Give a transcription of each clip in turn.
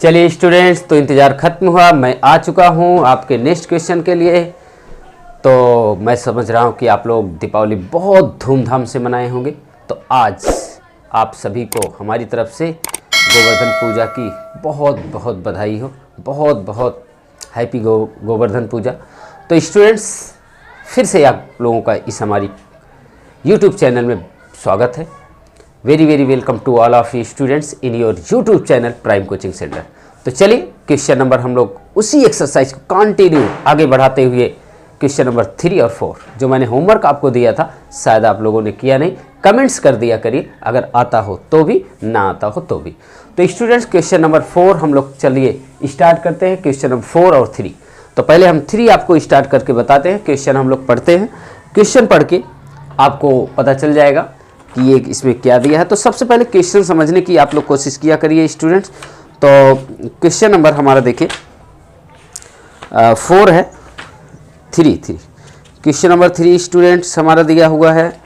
चलिए स्टूडेंट्स, तो इंतज़ार ख़त्म हुआ। मैं आ चुका हूँ आपके नेक्स्ट क्वेश्चन के लिए। तो मैं समझ रहा हूँ कि आप लोग दीपावली बहुत धूमधाम से मनाए होंगे। तो आज आप सभी को हमारी तरफ से गोवर्धन पूजा की बहुत बहुत बधाई हो। बहुत बहुत हैप्पी गोवर्धन पूजा। तो स्टूडेंट्स, फिर से आप लोगों का इस हमारी यूट्यूब चैनल में स्वागत है। Very very welcome to all of you students in your YouTube channel prime coaching centre. तो चलिए क्वेश्चन नंबर हम लोग उसी एक्सरसाइज को कंटिन्यू आगे बढ़ाते हुए क्वेश्चन नंबर 3 और 4 जो मैंने होमवर्क आपको दिया था, शायद आप लोगों ने किया नहीं। कमेंट्स कर दिया करिए, अगर आता हो तो भी, ना आता हो तो भी। तो स्टूडेंट्स, क्वेश्चन नंबर 4 हम लोग चलिए स्टार्ट करते हैं। क्वेश्चन नंबर 4 और 3। तो पहले हम 3 आपको स्टार्ट करके बताते हैं। क्वेश्चन हम लोग पढ़ते हैं। क्वेश्चन पढ़ के आपको पता चल जाएगा कि ये इसमें क्या दिया है। तो सबसे पहले क्वेश्चन समझने की आप लोग कोशिश किया करिए स्टूडेंट्स। तो क्वेश्चन नंबर हमारा देखिए 4 है, 3 क्वेश्चन नंबर 3 स्टूडेंट्स हमारा दिया हुआ है।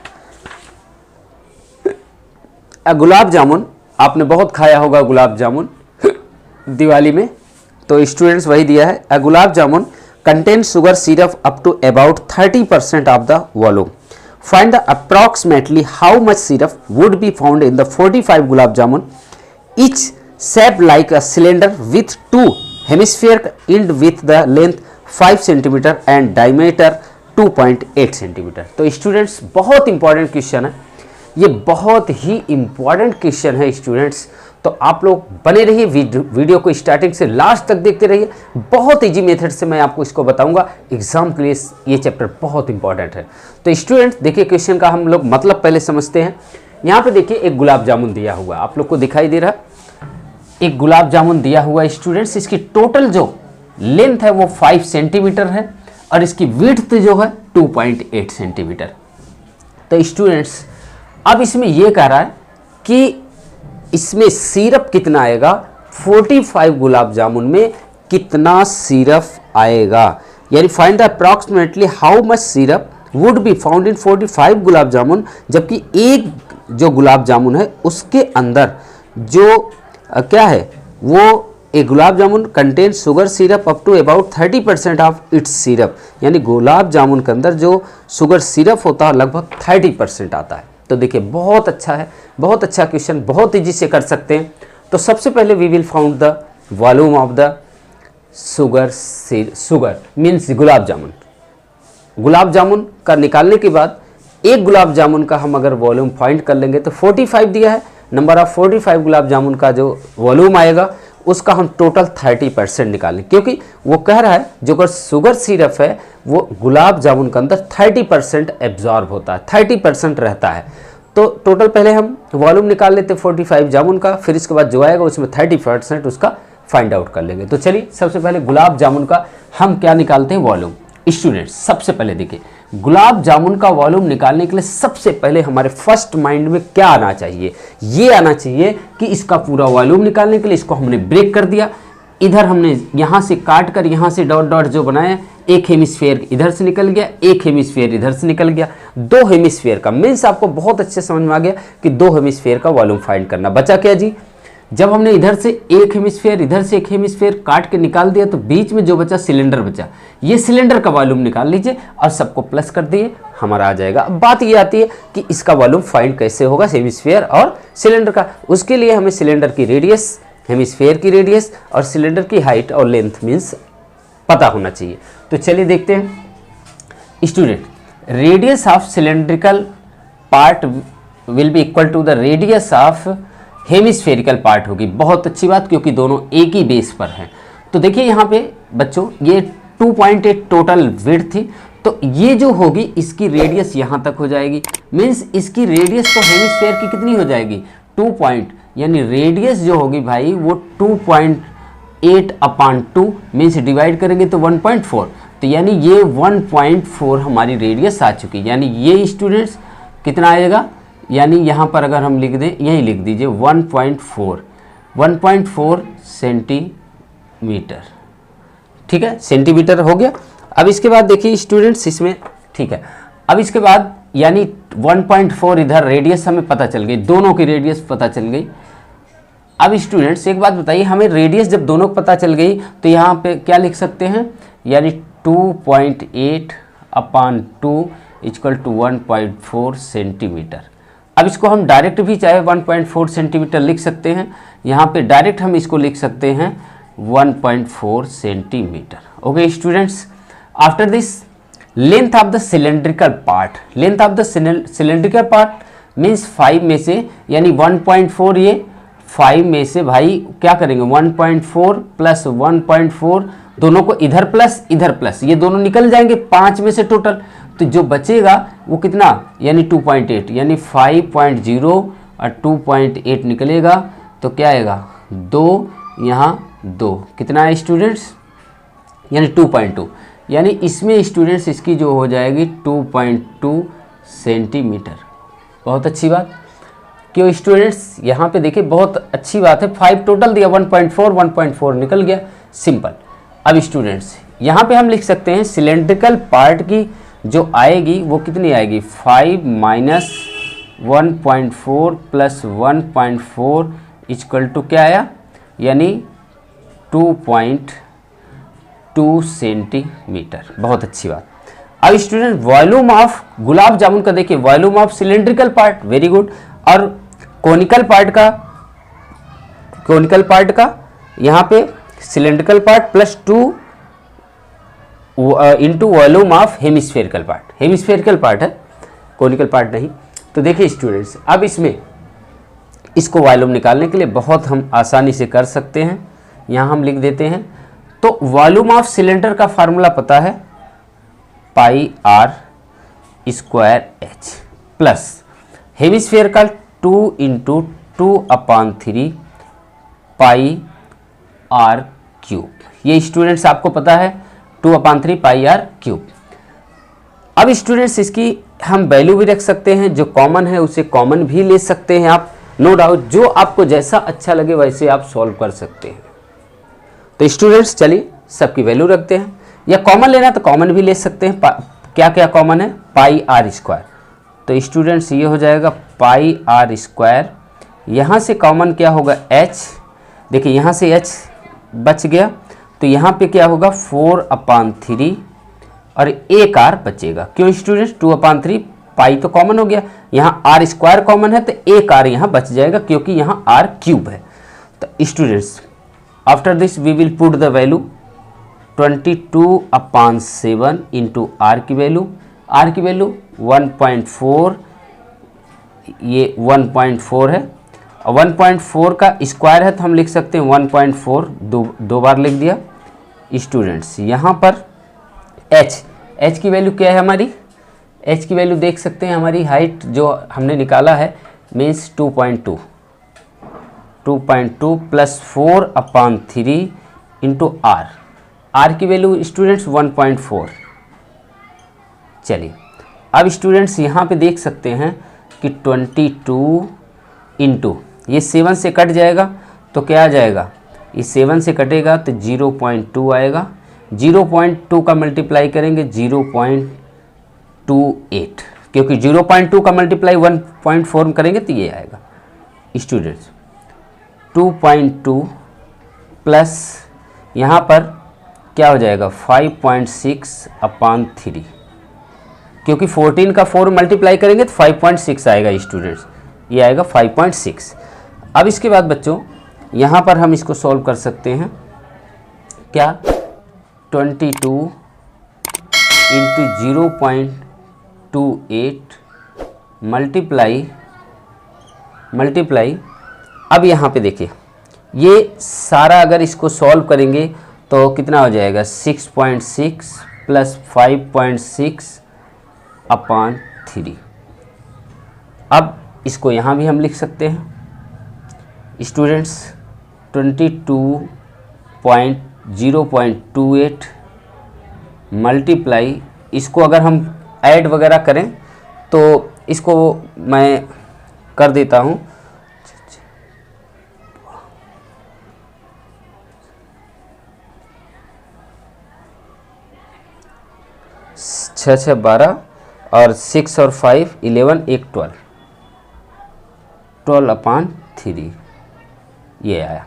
गुलाब जामुन, आपने बहुत खाया होगा गुलाब जामुन दिवाली में। तो स्टूडेंट्स वही दिया है। A gulab jamun contain sugar syrup up to about 30% of the volume. Find the approximately how much syrup would be found in the 45 gulab jamun, each shaped like a cylinder with 2 hemisphere end with the length 5 cm and diameter 2.8 cm। तो students, बहुत important question है ये, बहुत ही important question है students. तो आप लोग बने रहिए, वीडियो को स्टार्टिंग से लास्ट तक देखते रहिए। बहुत इजी मेथड से मैं आपको इसको बताऊंगा। एग्जाम के लिए ये चैप्टर बहुत इंपॉर्टेंट है। तो स्टूडेंट्स देखिए, क्वेश्चन का हम लोग मतलब पहले समझते हैं। यहाँ पे देखिए एक गुलाब जामुन दिया हुआ, आप लोग को दिखाई दे रहा है एक गुलाब जामुन दिया हुआ है स्टूडेंट्स। इसकी टोटल जो लेंथ है वो 5 सेंटीमीटर है और इसकी विड्थ जो है 2.8 सेंटीमीटर। तो स्टूडेंट्स, अब इसमें यह कह रहा है कि इसमें सिरप कितना आएगा, 45 गुलाब जामुन में कितना सिरप आएगा, यानी find the approximately how much syrup would be found in 45 gulab जामुन। जबकि एक जो गुलाब जामुन है उसके अंदर जो क्या है वो एक gulab jamun contain sugar syrup up to about 30% of its syrup, यानी गुलाब जामुन के अंदर जो शुगर सिरप होता है लगभग 30% आता है। तो देखिए बहुत अच्छा है, बहुत अच्छा क्वेश्चन, बहुत इजी से कर सकते हैं। तो सबसे पहले we will found the volume of the sugar means gulab jamun. Gulab jamun का निकालने के बाद एक गुलाब जामुन का हम अगर वॉल्यूम फाइंड कर लेंगे तो 45 दिया है, नंबर ऑफ 45 गुलाब जामुन का जो वॉल्यूम आएगा उसका हम टोटल 30% निकालें, क्योंकि वो कह रहा है जो अगर शुगर सिरप है वो गुलाब जामुन के अंदर 30% एब्जॉर्ब होता है, 30% रहता है। तो टोटल पहले हम वॉल्यूम निकाल लेते 45 जामुन का, फिर इसके बाद जो आएगा उसमें 30% उसका फाइंड आउट कर लेंगे। तो चलिए सबसे पहले गुलाब जामुन का हम क्या निकालते हैं, वॉल्यूम। स्टूडेंट्स सबसे पहले देखिए, गुलाब जामुन का वॉल्यूम निकालने के लिए सबसे पहले हमारे फर्स्ट माइंड में क्या आना चाहिए, ये आना चाहिए कि इसका पूरा वॉल्यूम निकालने के लिए इसको हमने ब्रेक कर दिया। इधर हमने यहाँ से काट कर यहाँ से डॉट डॉट जो बनाया, एक हेमिस्फीयर इधर से निकल गया, एक हेमिस्फीयर इधर से निकल गया। 2 हेमिस्फीयर का मीन्स आपको बहुत अच्छे समझ में आ गया कि 2 हेमिस्फीयर का वॉल्यूम फाइंड करना। बचा क्या जी, जब हमने इधर से एक हेमिस्फीयर इधर से एक हेमिस्फीयर काट के निकाल दिया तो बीच में जो बचा सिलेंडर बचा, ये सिलेंडर का वॉल्यूम निकाल लीजिए और सबको प्लस कर दिए, हमारा आ जाएगा। अब बात ये आती है कि इसका वॉल्यूम फाइंड कैसे होगा हेमिस्फीयर और सिलेंडर का। उसके लिए हमें सिलेंडर की रेडियस, हेमिस्फीयर की रेडियस और सिलेंडर की हाइट और लेंथ मीन्स पता होना चाहिए। तो चलिए देखते हैं student, radius of cylindrical part will be equal to the radius of hemispherical part होगी। बहुत अच्छी बात, क्योंकि दोनों एक ही बेस पर हैं। तो देखिए यहाँ पे बच्चों ये 2.8 टोटल विड्थ थी, तो ये जो होगी इसकी रेडियस यहाँ तक हो जाएगी, मीन्स इसकी रेडियस तो हेमिस्फेयर की कितनी हो जाएगी 2 यानी रेडियस जो होगी भाई वो 2.8/2 मीन्स डिवाइड करेंगे तो 1.4, तो यानी ये 1.4 हमारी रेडियस आ चुकी। यानी ये स्टूडेंट्स कितना आएगा, यानी यहाँ पर अगर हम लिख दें, यही लिख दीजिए 1.4 सेंटीमीटर। ठीक है, सेंटीमीटर हो गया। अब इसके बाद देखिए स्टूडेंट्स इसमें, ठीक है, अब इसके बाद यानी 1.4 इधर रेडियस हमें पता चल गई, दोनों की रेडियस पता चल गई। अब स्टूडेंट्स एक बात बताइए, हमें रेडियस जब दोनों को पता चल गई तो यहाँ पे क्या लिख सकते हैं, यानी 2.8/2 इक्वल टू 1.4 सेंटीमीटर। अब इसको हम डायरेक्ट भी चाहे 1.4 सेंटीमीटर लिख सकते हैं, यहाँ पे डायरेक्ट हम इसको लिख सकते हैं 1.4 centimetre. Okay students, after this length of the cylindrical part, length of the cylindrical part means 5 में से, यानी 1.4, ये 5 में से भाई क्या करेंगे 1.4 प्लस 1.4, दोनों को इधर प्लस, ये दोनों निकल जाएंगे 5 में से टोटल, तो जो बचेगा वो कितना, यानी 2.8, यानी 5.0 और 2.8 निकलेगा तो क्या आएगा 2, यहाँ 2, कितना है स्टूडेंट्स, यानी 2.2, यानी इसमें स्टूडेंट्स इसकी जो हो जाएगी 2.2 सेंटीमीटर। बहुत अच्छी बात, क्यों स्टूडेंट्स, यहाँ पे देखिए बहुत अच्छी बात है, 5 टोटल दिया, 1.4 निकल गया, सिंपल। अब स्टूडेंट्स यहाँ पे हम लिख सकते हैं सिलेंड्रिकल पार्ट की जो आएगी वो कितनी आएगी, 5 माइनस 1.4 प्लस 1.4 इक्वल टू क्या आया, यानी 2.2 सेंटीमीटर। बहुत अच्छी बात। अब स्टूडेंट वॉल्यूम ऑफ गुलाब जामुन का देखिए, volume of cylindrical part, very good, और कोनिकल पार्ट का यहाँ पे cylindrical part plus 2 into volume of hemispherical part, hemispherical part है, कोनिकल पार्ट नहीं। तो देखिए स्टूडेंट्स, अब इसमें इसको वॉल्यूम निकालने के लिए बहुत हम आसानी से कर सकते हैं, यहाँ हम लिख देते हैं। तो वॉल्यूम ऑफ सिलेंडर का फार्मूला पता है, pi are square h plus hemisphere का 2 इंटू 2/3 पाई आर क्यूब, ये स्टूडेंट्स आपको पता है 2/3 पाई आर क्यूब। अब स्टूडेंट्स इसकी हम वैल्यू भी रख सकते हैं, जो कॉमन है उसे कॉमन भी ले सकते हैं आप, नो डाउट, जो आपको जैसा अच्छा लगे वैसे आप सॉल्व कर सकते हैं। तो स्टूडेंट्स चलिए सबकी वैल्यू रखते हैं, या कॉमन लेना तो कॉमन भी ले सकते हैं। क्या क्या कॉमन है, पाई आर स्क्वायर, तो स्टूडेंट्स ये हो जाएगा पाई आर स्क्वायर, यहाँ से कॉमन क्या होगा एच, देखिए यहाँ से एच बच गया, तो यहाँ पे क्या होगा 4/3 और एक आर बचेगा, क्यों स्टूडेंट्स 2/3 पाई तो कॉमन हो गया, यहाँ आर स्क्वायर कॉमन है तो एक आर यहाँ बच जाएगा क्योंकि यहाँ आर क्यूब है। तो students after this we will put the value 22/7 into R की वैल्यू 1.4, ये 1.4 है, 1.4 का स्क्वायर है तो हम लिख सकते हैं 1.4, दो बार लिख दिया। स्टूडेंट्स यहाँ पर h की वैल्यू क्या है हमारी, h की वैल्यू देख सकते हैं, हमारी हाइट जो हमने निकाला है मीन्स 2.2 प्लस 4/3 इंटू आर की वैल्यू स्टूडेंट्स 1.4। चलिए अब स्टूडेंट्स यहाँ पे देख सकते हैं कि 22 इंटू ये 7 से कट जाएगा तो क्या आ जाएगा, ये 7 से कटेगा तो 0.2 आएगा, 0.2 का मल्टीप्लाई करेंगे 0.28, क्योंकि 0.2 का मल्टीप्लाई 1.4 करेंगे तो ये आएगा स्टूडेंट्स 2.2 प्लस यहाँ पर क्या हो जाएगा 5.6/3, क्योंकि 14 का 4 मल्टीप्लाई करेंगे तो 5.6 आएगा स्टूडेंट्स, ये आएगा 5.6। अब इसके बाद बच्चों यहाँ पर हम इसको सॉल्व कर सकते हैं, क्या 22 इंटू 0.28 मल्टीप्लाई अब यहाँ पे देखिए ये सारा अगर इसको सॉल्व करेंगे तो कितना हो जाएगा 6.6 प्लस 5.6/3। अब इसको यहाँ भी हम लिख सकते हैं स्टूडेंट्स 22.0.28 मल्टीप्लाई, इसको अगर हम ऐड वगैरह करें तो इसको मैं कर देता हूँ 6 6 12 और 6 और 5 11 1 12/3 ये आया।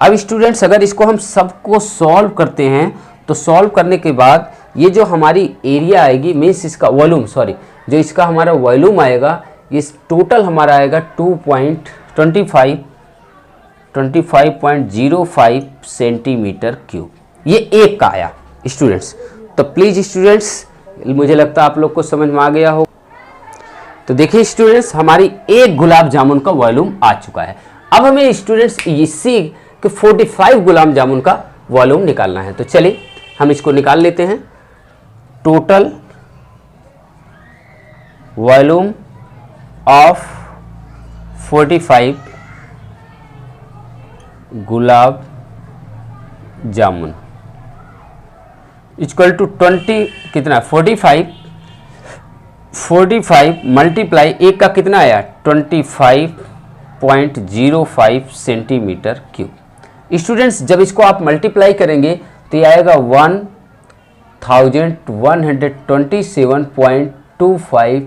अब स्टूडेंट्स अगर इसको हम सबको सॉल्व करते हैं तो सॉल्व करने के बाद ये जो हमारी एरिया आएगी मीन्स इसका वॉल्यूम, सॉरी, जो इसका हमारा वॉल्यूम आएगा ये टोटल हमारा आएगा 25.05 सेंटीमीटर क्यूब। ये एक का आया स्टूडेंट्स। तो प्लीज़ स्टूडेंट्स, मुझे लगता है आप लोग को समझ में आ गया हो। तो देखिए स्टूडेंट्स, हमारी एक गुलाब जामुन का वॉल्यूम आ चुका है। अब हमें स्टूडेंट्स इसी के 45 गुलाब जामुन का वॉल्यूम निकालना है। तो चलिए हम इसको निकाल लेते हैं। Total volume of 45 gulab jamun equal to 20 कितना 45 मल्टीप्लाई एक का कितना आया 25.05 सेंटीमीटर क्यूब। स्टूडेंट्स जब इसको आप मल्टीप्लाई करेंगे तो ये आएगा 1127.25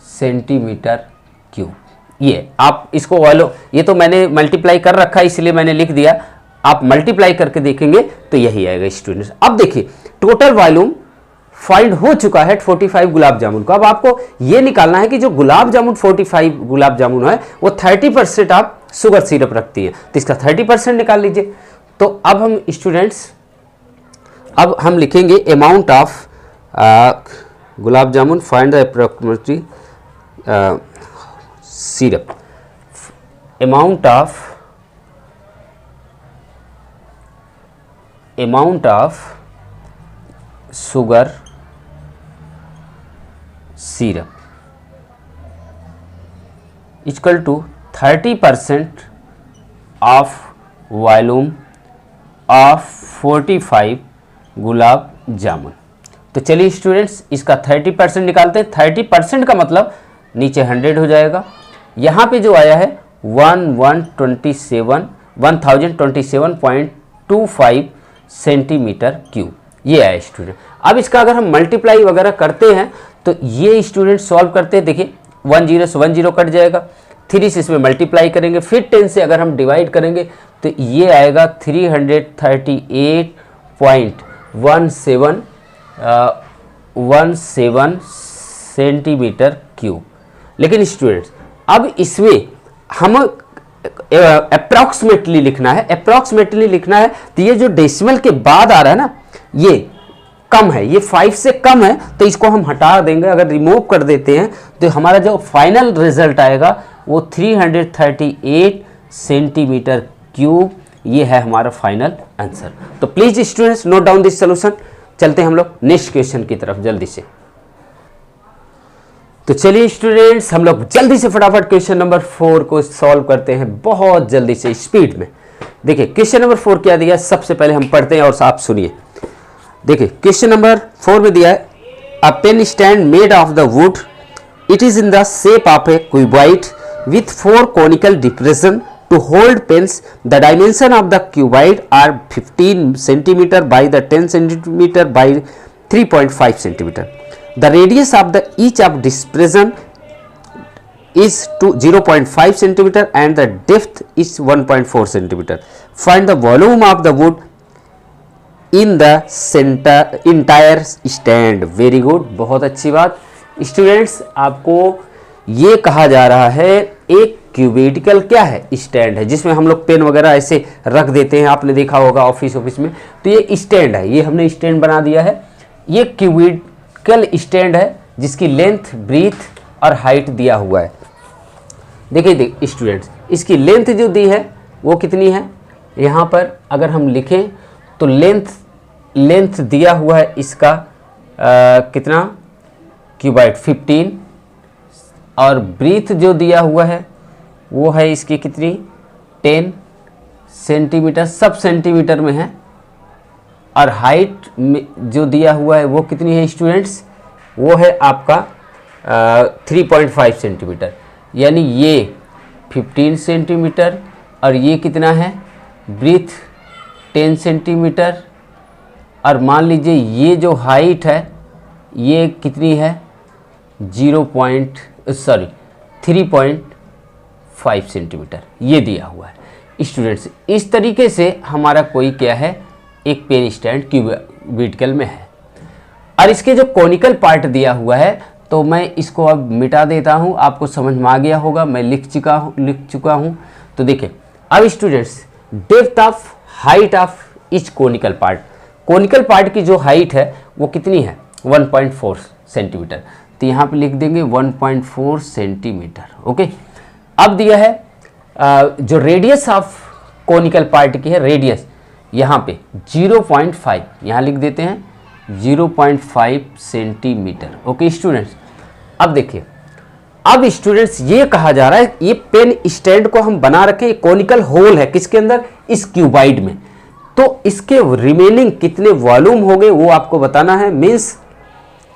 सेंटीमीटर क्यूब। ये आप इसको ये तो मैंने मल्टीप्लाई कर रखा है इसलिए मैंने लिख दिया, आप मल्टीप्लाई करके देखेंगे तो यही आएगा स्टूडेंट्स। अब देखिए टोटल वॉल्यूम फाइंड हो चुका है 45 गुलाब जामुन का। अब आपको ये निकालना है कि जो गुलाब जामुन 45 गुलाब जामुन है वो 30% आप शुगर सिरप रखती है, तो इसका 30% निकाल लीजिए। तो अब हम स्टूडेंट्स अब हम लिखेंगे amount of gulab jamun find the approximately syrup, amount of sugar syrup equal to 30% of volume of 45 gulab जामुन। तो चलिए स्टूडेंट्स इसका 30% निकालते हैं। 30% का मतलब नीचे 100 हो जाएगा, यहाँ पे जो आया है 1027.25 सेंटीमीटर क्यूब, ये आया स्टूडेंट। अब इसका अगर हम मल्टीप्लाई वगैरह करते हैं तो ये स्टूडेंट सॉल्व करते हैं, देखिए 10 से 10 कट जाएगा, 3 से इसमें मल्टीप्लाई करेंगे, फिर 10 से अगर हम डिवाइड करेंगे तो ये आएगा 338.17 सेंटीमीटर क्यूब। लेकिन स्टूडेंट्स अब इसमें हम अप्रॉक्सीमेटली लिखना है, अप्रॉक्सीमेटली लिखना है। तो ये जो डेसिमल के बाद आ रहा है ना ये कम है, ये 5 से कम है, तो इसको हम हटा देंगे। अगर रिमूव कर देते हैं तो हमारा जो फाइनल रिजल्ट आएगा वो 338 सेंटीमीटर क्यूब, ये है हमारा फाइनल आंसर। तो please students note down this solution. चलते हैं हम लोग नेक्स्ट क्वेश्चन की तरफ जल्दी से। तो चलिए स्टूडेंट्स हम लोग जल्दी से फटाफट क्वेश्चन नंबर 4 को सॉल्व करते हैं, बहुत जल्दी से स्पीड में। देखिए क्वेश्चन नंबर 4 क्या दिया है, सबसे पहले हम पढ़ते हैं और आप सुनिए। देखिए क्वेश्चन नंबर 4 में दिया है a pen stand made of the wood, it is in the shape of a cuboid with 4 conical depression to hold pens. The dimension of the cuboid are 15 centimeter by the 10 centimeter by 3.5 centimeter. The radius of the each of depression is to 0.5 centimeter and the depth is 1.4 centimeter. Find the volume of the wood in the center entire stand. Very good, बहुत अच्छी बात। Students आपको ये कहा जा रहा है एक क्यूबिटिकल क्या है, स्टैंड है, जिसमें हम लोग पेन वगैरह ऐसे रख देते हैं, आपने देखा होगा ऑफिस में। तो ये स्टैंड है, ये हमने स्टैंड बना दिया है। ये क्यूबिटिकल स्टैंड है जिसकी लेंथ, ब्रीथ और हाइट दिया हुआ है। देखिए स्टूडेंट्स इसकी लेंथ जो दी है वो कितनी है, यहाँ पर अगर हम लिखें तो लेंथ दिया हुआ है इसका कितना क्यूबाइड 15, और ब्रीथ जो दिया हुआ है वो है इसकी कितनी 10 सेंटीमीटर, सब सेंटीमीटर में है। और हाइट में जो दिया हुआ है वो कितनी है स्टूडेंट्स, वो है आपका 3.5 सेंटीमीटर, यानी ये 15 सेंटीमीटर और ये कितना है ब्रीथ 10 सेंटीमीटर। और मान लीजिए ये जो हाइट है ये कितनी है 3.5 सेंटीमीटर, ये दिया हुआ है। स्टूडेंट्स इस तरीके से हमारा कोई क्या है, एक पेन स्टैंड क्यूबिकल में है। और इसके जो कॉनिकल पार्ट दिया हुआ है तो मैं इसको अब मिटा देता हूँ, आपको समझ में आ गया होगा, मैं लिख चुका हूँ। तो देखिए अब students depth of height of each conical part की जो हाइट है वो कितनी है 1.4 सेंटीमीटर। तो यहाँ पे लिख देंगे 1.4 सेंटीमीटर। ओके, अब दिया है जो रेडियस ऑफ कॉनिकल पार्ट की है, रेडियस यहाँ पे 0.5, यहाँ लिख देते हैं 0.5 सेंटीमीटर। ओके स्टूडेंट्स, अब देखिए, अब स्टूडेंट्स ये कहा जा रहा है ये पेन स्टैंड को हम बना रखे, कॉनिकल होल है किसके अंदर, इस क्यूबाइड में। तो इसके रिमेनिंग कितने वॉल्यूम हो गए वो आपको बताना है। Means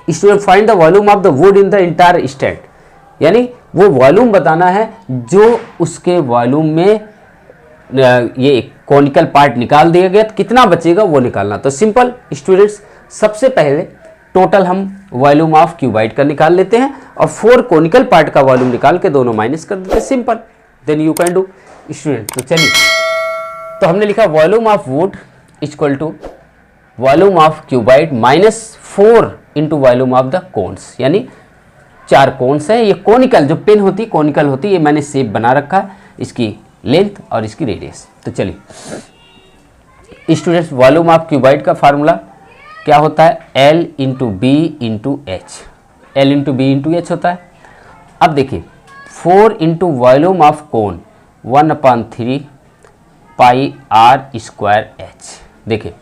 student find the volume of the would in the entire stand, यानी वो वॉल्यूम बताना है जो उसके वॉल्यूम में ये कॉनिकल पार्ट निकाल दिया गया, तो कितना बचेगा वो निकालना। तो सिंपल स्टूडेंट्स, सबसे पहले टोटल हम वॉल्यूम ऑफ क्यूबाइड का निकाल लेते हैं और 4 कॉनिकल पार्ट का वॉल्यूम निकाल के दोनों माइनस कर देते हैं। Simple, then you can do student. तो चलिए, तो हमने लिखा volume of wood equal to volume of cuboid minus 4 into volume of the cones, यानी 4 कोन्स है। ये कॉनिकल जो पेन होती कॉनिकल होती, ये मैंने शेप बना रखा है, इसकी लेंथ और इसकी रेडियस। तो चलिए स्टूडेंट्स, वॉल्यूम ऑफ क्यूबाइड का फार्मूला क्या होता है, L into B into H, L into B into H होता है। अब देखिए 4 into volume of cone 1/3 pi are square H. देखिए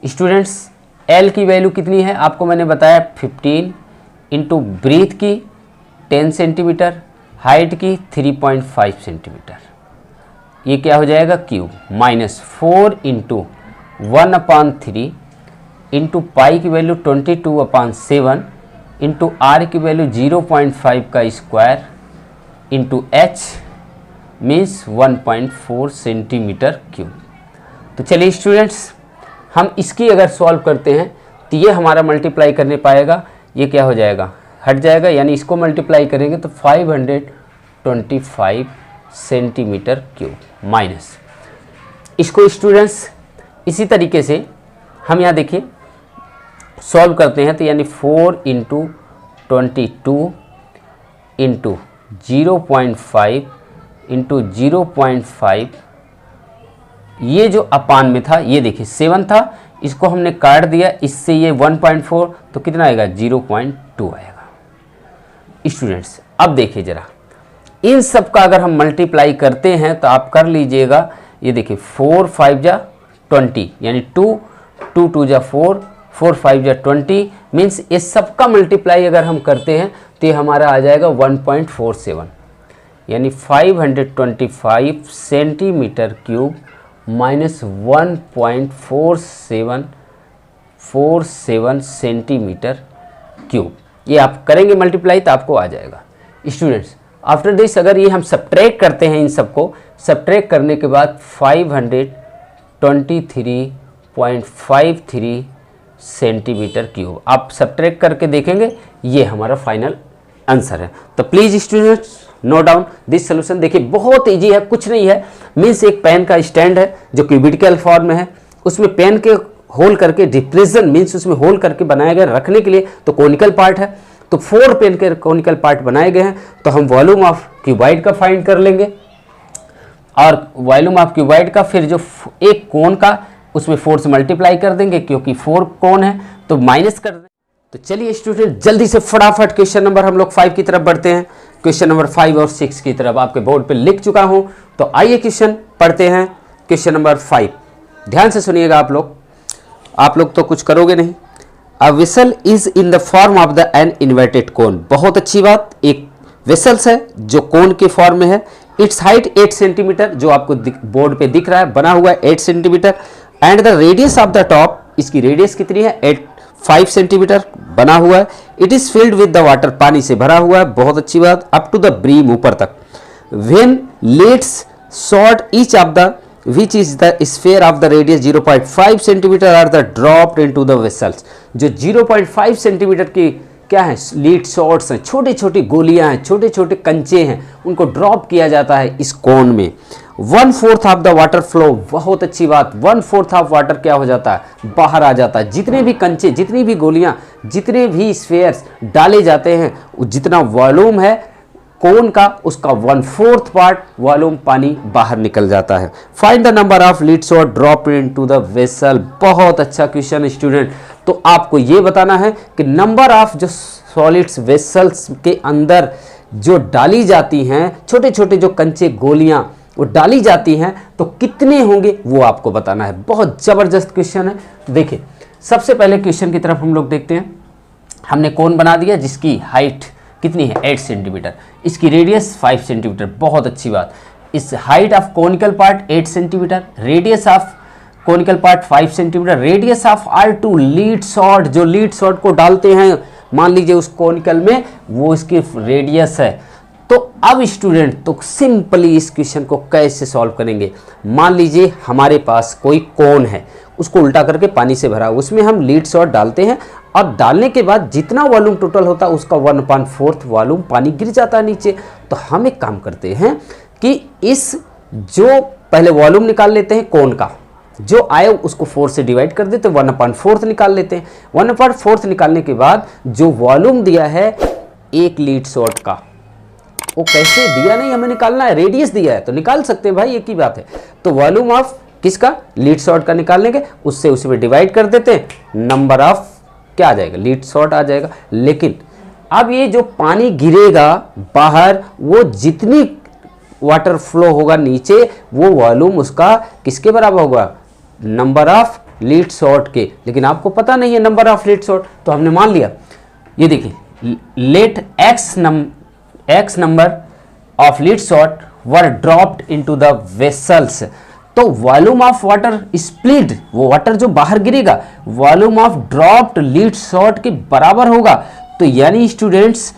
स्टूडेंट्स, L की वैल्यू कितनी है आपको मैंने बताया 15 इंटू ब्रीथ की 10 सेंटीमीटर, हाइट की 3.5 सेंटीमीटर, ये क्या हो जाएगा cube, minus 4 into 1/3 into pi की वैल्यू 22/7 इंटू आर की वैल्यू 0.5 का square into H means 1.4 centimetre cube. तो चलिए स्टूडेंट्स, हम इसकी अगर सॉल्व करते हैं तो ये हमारा मल्टीप्लाई करने पाएगा, ये क्या हो जाएगा, हट जाएगा, यानी इसको मल्टीप्लाई करेंगे तो 525 सेंटीमीटर क्यूब माइनस इसको स्टूडेंट्स इसी तरीके से हम यहाँ देखिए सॉल्व करते हैं तो यानी 4 इंटू 22 इंटू 0.5 इंटू 0.5, ये जो अपान में था ये देखिए 7 था, इसको हमने काट दिया, इससे ये 1.4 तो कितना आएगा 0.2 आएगा। स्टूडेंट्स अब देखिए जरा, इन सब का अगर हम मल्टीप्लाई करते हैं तो आप कर लीजिएगा, ये देखिए 4 5 जा 20 यानी 2 2 2 जा 4 4 5 जा 20 मीन्स इस सब का मल्टीप्लाई अगर हम करते हैं तो ये हमारा आ जाएगा 1.47 यानी 525 centimetre cube minus 1.47 centimetre cube. ये आप करेंगे मल्टीप्लाई तो आपको आ जाएगा। स्टूडेंट्स आफ्टर दिस अगर ये हम सब्ट्रैक्ट करते हैं, इन सबको सब्ट्रैक्ट करने के बाद 523.53 सेंटीमीटर क्यूब आप सब्ट्रैक्ट करके देखेंगे, ये हमारा फाइनल आंसर है। तो please students note down this solution. देखिए बहुत इजी है, कुछ नहीं है, मीन्स एक पेन का स्टैंड है जो क्यूबिकल फॉर्म में है, उसमें पेन के होल करके डिप्रेशन मीन्स उसमें होल करके बनाया गया रखने के लिए, तो कॉनिकल पार्ट है, तो 4 पेन के कॉनिकल पार्ट बनाए गए हैं। तो हम वॉल्यूम ऑफ क्यूबाइड का फाइंड कर लेंगे और वॉल्यूम ऑफ क्यूबाइड का फिर जो एक कोन का उसमें 4 से मल्टीप्लाई कर देंगे, क्योंकि 4 कोन है तो माइनस कर देंगे। तो चलिए स्टूडेंट जल्दी से फटाफट क्वेश्चन नंबर हम लोग 5 की तरफ बढ़ते हैं। क्वेश्चन नंबर 5 और 6 की तरफ आपके बोर्ड पे लिख चुका हूं, तो आइए क्वेश्चन पढ़ते हैं। क्वेश्चन नंबर 5 ध्यान से सुनिएगा आप लोग तो कुछ करोगे नहीं। A vessel is in the form of the an inverted कोन। बहुत अच्छी बात, एक वेसल्स है जो कोन के फॉर्म में है। इट्स हाइट 8 सेंटीमीटर, जो आपको बोर्ड पे दिख रहा है बना हुआ है 8 centimetre, and the radius of the top, इसकी रेडियस कितनी है 5 सेंटीमीटर बना हुआ है। It is filled with the water, पानी से भरा हुआ है, बहुत अच्छी बात, अप टू द ब्रीम, ऊपर तक। When let's sort each of the which is the sphere of the radius 0.5 centimetre are the dropped into the vessels. जो 0.5 सेंटीमीटर की क्या है लीड शॉर्ट्स हैं, छोटी छोटी गोलियां हैं, छोटे छोटे कंचे हैं, उनको ड्रॉप किया जाता है इस कोन में। 1/4 ऑफ द वाटर फ्लो, बहुत अच्छी बात, 1/4 ऑफ वाटर क्या हो जाता है, बाहर आ जाता है। जितने भी कंचे, जितनी भी गोलियां, जितने भी स्फीयर्स डाले जाते हैं, जितना वॉल्यूम है कोन का, उसका 1/4 पार्ट वॉल्यूम पानी बाहर निकल जाता है। Find the number of lead salt drop into the vessel. बहुत अच्छा क्वेश्चन स्टूडेंट। तो आपको ये बताना है कि नंबर ऑफ जो सॉलिड्स वेसल्स के अंदर जो डाली जाती हैं, छोटे छोटे जो कंचे गोलियां वो डाली जाती हैं, तो कितने होंगे वो आपको बताना है। बहुत जबरदस्त क्वेश्चन है। तो देखिए, सबसे पहले क्वेश्चन की तरफ हम लोग देखते हैं। हमने कोन बना दिया जिसकी हाइट कितनी है, 8 सेंटीमीटर, इसकी रेडियस 5 सेंटीमीटर। बहुत अच्छी बात। इस height of conical part 8 centimetre, radius of conical part 5 centimetre, radius of R2 lead salt, जो लीड सॉल्ट को डालते हैं मान लीजिए उस कोनिकल में, वो इसकी रेडियस है। तो अब स्टूडेंट तो सिंपली इस क्वेश्चन को कैसे सॉल्व करेंगे। मान लीजिए हमारे पास कोई कोन है, उसको उल्टा करके पानी से भरा, उसमें हम लीड सॉल्ट डालते हैं और डालने के बाद जितना वॉल्यूम टोटल होता है उसका 1/4 वॉल्यूम पानी गिर जाता है नीचे। तो हम एक काम करते हैं कि इस जो पहले वॉल्यूम निकाल लेते हैं कोन का, जो आए उसको 4 से डिवाइड कर देते, 1/4 निकाल लेते हैं। 1/4 निकालने के बाद जो वॉल्यूम दिया है एक लीड सॉल्ट का, वो कैसे दिया नहीं हमें निकालना है, रेडियस दिया है तो निकाल सकते हैं भाई, एक ही बात है। तो वॉल्यूम ऑफ किसका, लीड सॉल्ट का निकालने के, उससे उसी में डिवाइड कर देते हैं, नंबर ऑफ क्या आ जाएगा, लीड सॉल्ट आ जाएगा। लेकिन अब ये जो पानी गिरेगा बाहर, वो जितनी वाटर फ्लो होगा नीचे, वो वॉल्यूम उसका किसके बराबर होगा, नंबर ऑफ लीड सॉल्ट के। लेकिन आपको पता नहीं है नंबर ऑफ लीड सॉल्ट, तो हमने मान लिया। ये देखिए, let X number of lead shot were dropped into the vessels. तो वॉल्यूम ऑफ वाटर स्प्लिट, वो वाटर जो बाहर गिरेगा volume of dropped lead shot के बराबर होगा। तो यानी स्टूडेंट्स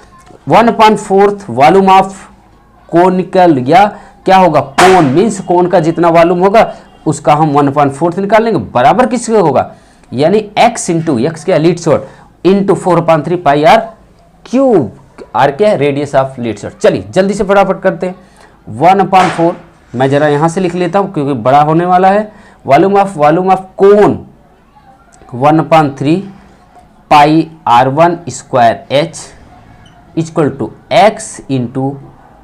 1/4 वॉल्यूम ऑफ कोनिकल, या क्या होगा, कोन मीन्स कोन का जितना वॉल्यूम होगा उसका हम 1/4 निकाल लेंगे, बराबर किसके होगा, यानी x इंटू एक्स क्या, lead shot into 4/3 pi are cube. R क्या है, रेडियस ऑफ लीड सॉल्ट। चलिए जल्दी से फटाफट करते हैं। 1/4 मैं जरा यहाँ से लिख लेता हूँ क्योंकि बड़ा होने वाला है। Volume of cone 1/3 pi R1 square H equal to x into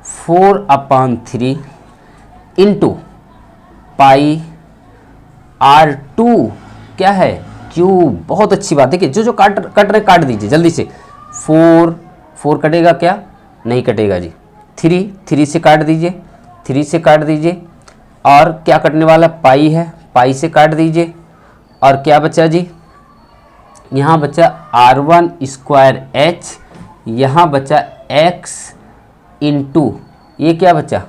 4/3 into pi R2 क्या है, क्यूब। बहुत अच्छी बात है कि जो काट रहे काट दीजिए जल्दी से। 4 कटेगा क्या, नहीं कटेगा जी। 3 से काट दीजिए, 3 से काट दीजिए। और क्या कटने वाला, पाई है, पाई से काट दीजिए। और क्या बचा जी, यहाँ बचा R1 स्क्वायर H, यहाँ बचा x इंटू ये क्या बचा,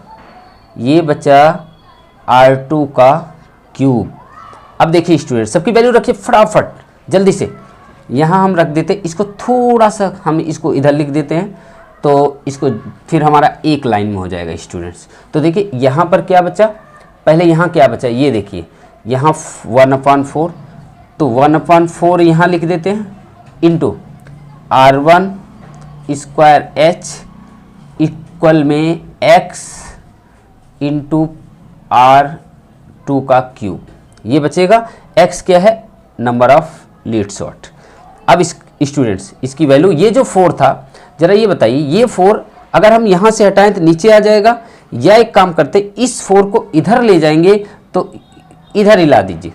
ये बचा R2 का क्यूब। अब देखिए स्टूडेंट, सबकी वैल्यू रखिए फटाफट जल्दी से। यहाँ हम रख देते, इसको थोड़ा सा हम इसको इधर लिख देते हैं, तो इसको फिर हमारा एक लाइन में हो जाएगा स्टूडेंट्स। तो देखिए यहाँ पर क्या बचा, पहले यहाँ क्या बचा, ये देखिए यहाँ 1/4, तो 1/4 यहाँ लिख देते हैं into R1 square H equal में x इंटू R2 का क्यूब। ये बचेगा, x क्या है, नंबर ऑफ लीड सॉल्ट। अब इस स्टूडेंट्स इसकी वैल्यू, ये जो 4 था, जरा ये बताइए, ये 4 अगर हम यहाँ से हटाएं तो नीचे आ जाएगा, या एक काम करते इस 4 को इधर ले जाएंगे तो इधर हिला दीजिए,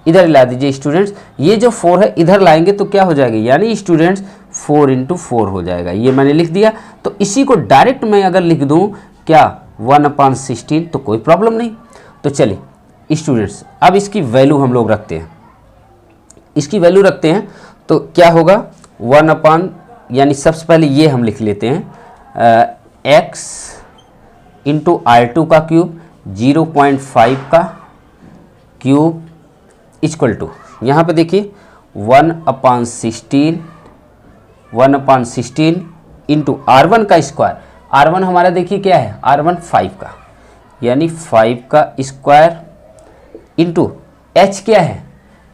इधर हिला दीजिए स्टूडेंट्स। ये जो 4 है इधर लाएंगे तो क्या हो जाएगा, यानी स्टूडेंट्स 4 इंटू 4 हो जाएगा। ये मैंने लिख दिया। तो इसी को डायरेक्ट मैं अगर लिख दूँ क्या, 1/16, तो कोई प्रॉब्लम नहीं। तो चलिए स्टूडेंट्स, अब इसकी वैल्यू हम लोग रखते हैं, इसकी वैल्यू रखते हैं तो क्या होगा, 1/ यानी सबसे पहले ये हम लिख लेते हैं x इंटू R2 का क्यूब 0.5 का क्यूब इक्वल टू, यहाँ पे देखिए 1/16 इंटू R1 का स्क्वायर। R1 हमारा देखिए क्या है, R1 5 का, यानी 5 का स्क्वायर इंटू H क्या है,